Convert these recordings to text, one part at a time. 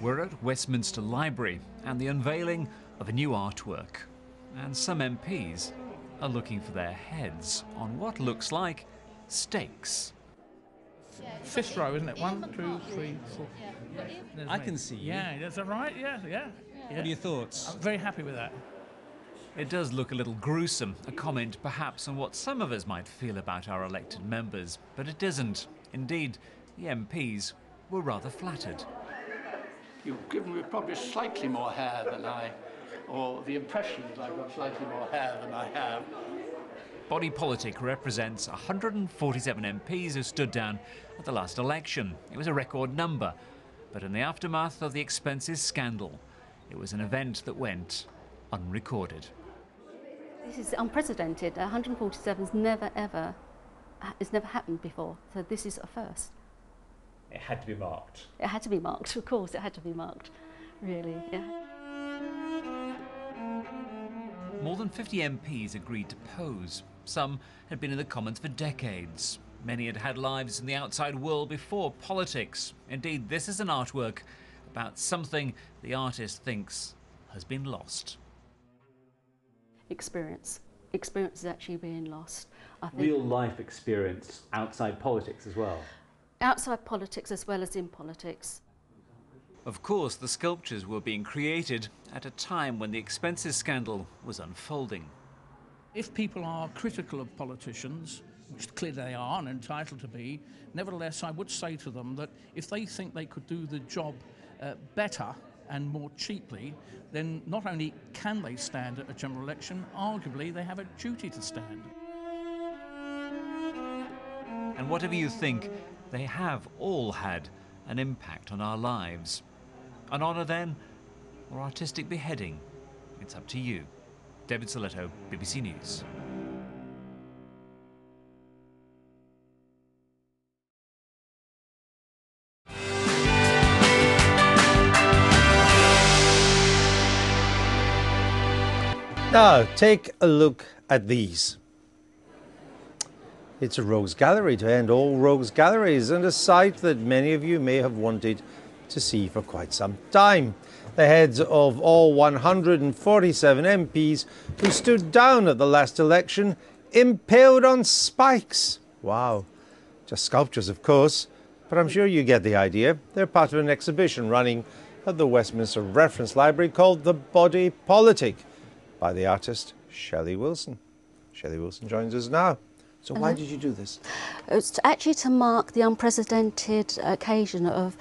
We're at Westminster Library and the unveiling of a new artwork. And some MPs are looking for their heads on what looks like stakes. Fifth row, isn't it? 1, 2, 3, 4. I can see you. Yeah, that's all right. Yeah. What are your thoughts? I'm very happy with that. It does look a little gruesome, a comment perhaps on what some of us might feel about our elected members, but it isn't. Indeed, the MPs were rather flattered. You've given me probably slightly more hair than or the impression that I've got slightly more hair than I have. Body Politic represents 147 MPs who stood down at the last election. It was a record number, but in the aftermath of the expenses scandal, it was an event that went unrecorded. This is unprecedented. 147 it's never happened before, so this is a first. It had to be marked. It had to be marked, of course, it had to be marked, really, yeah. More than 50 MPs agreed to pose. Some had been in the Commons for decades. Many had had lives in the outside world before politics. Indeed, this is an artwork about something the artist thinks has been lost. Experience. Experience is actually being lost. I think Real life experience outside politics as well. outside politics as well as in politics. Of course, the sculptures were being created at a time when the expenses scandal was unfolding. If people are critical of politicians, which clearly they are and entitled to be, nevertheless I would say to them that if they think they could do the job better and more cheaply, then not only can they stand at a general election, arguably they have a duty to stand. And whatever you think, they have all had an impact on our lives. An honour then, or artistic beheading? It's up to you. David Soletto, BBC News. Now, take a look at these. It's a rogues gallery to end all rogues galleries, and a sight that many of you may have wanted to see for quite some time. The heads of all 147 MPs who stood down at the last election, impaled on spikes. Wow. Just sculptures, of course, but I'm sure you get the idea. They're part of an exhibition running at the Westminster Reference Library called The Body Politic by the artist Shelley Wilson. Shelley Wilson joins us now. So why did you do this? It's actually to mark the unprecedented occasion of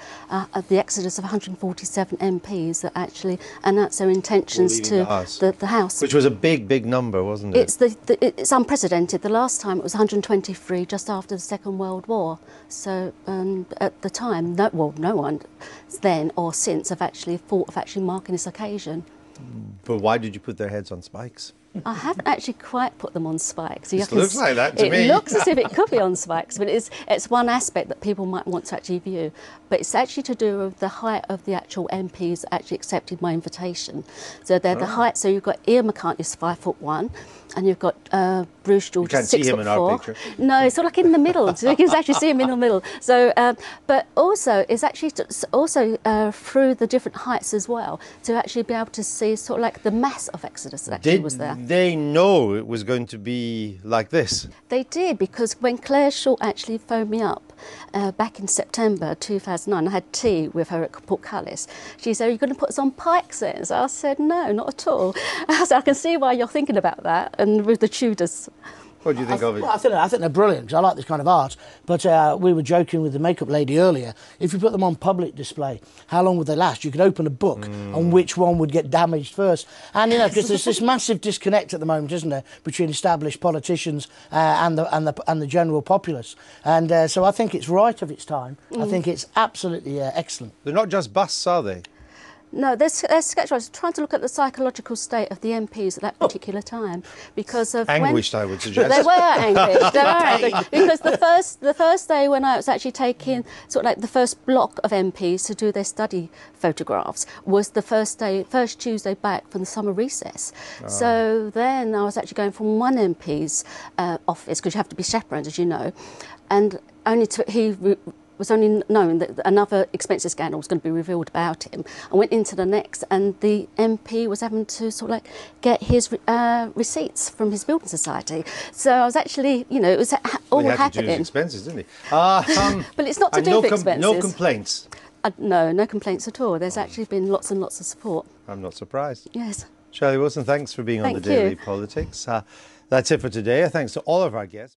the exodus of 147 MPs that actually announced their intentions to the House. Which was a big, big number, wasn't it? It's unprecedented. The last time it was 123, just after the Second World War. So at the time, no one then or since have actually thought of actually marking this occasion. But why did you put their heads on spikes? I haven't actually quite put them on spikes. It looks like that to me. It looks as if it could be on spikes, but it's one aspect that people might want to actually view. But it's actually to do with the height of the actual MPs that actually accepted my invitation. So they're the height. So you've got Ian McCartney's 5'1", and you've got Bruce George, 6'4". You can't see him in our picture. No, it's sort of like in the middle. So you can actually see him in the middle. So, but also it's actually through the different heights as well to actually be able to see sort of like the mass of Exodus that actually was there. They know it was going to be like this? They did, because when Claire Short actually phoned me up back in September 2009, I had tea with her at Portcullis. She said, "Are you going to put us on pikes then?" So I said, "No, not at all." I said, "I can see why you're thinking about that," and with the Tudors. What do you think of it? Well, I think they're brilliant, 'cause I like this kind of art. But we were joking with the makeup lady earlier. If you put them on public display, how long would they last? You could open a book on which one would get damaged first. And, you know, because there's this massive disconnect at the moment, isn't there, between established politicians and the general populace. And so I think it's right of its time. I think it's absolutely excellent. They're not just busts, are they? No, they're sketch artists trying to look at the psychological state of the MPs at that particular time, because of anguished, I would suggest. They were anguished. They were anguished because the first day when I was actually taking sort of like the first block of MPs to do their study photographs was the first Tuesday back from the summer recess. Oh. So then I was actually going from one MP's office, because you have to be chaperoned, as you know, and only he was only known that another expenses scandal was going to be revealed about him. I went into the next, and the MP was having to sort of like get his receipts from his building society. So I was actually, you know, it was all he had happening. to do his expenses, didn't he? But it's not to do no with expenses. No complaints. No complaints at all. There's actually been lots and lots of support. I'm not surprised. Yes. Shelley Wilson, thanks for being on Thank the Daily you. Politics. That's it for today. Thanks to all of our guests.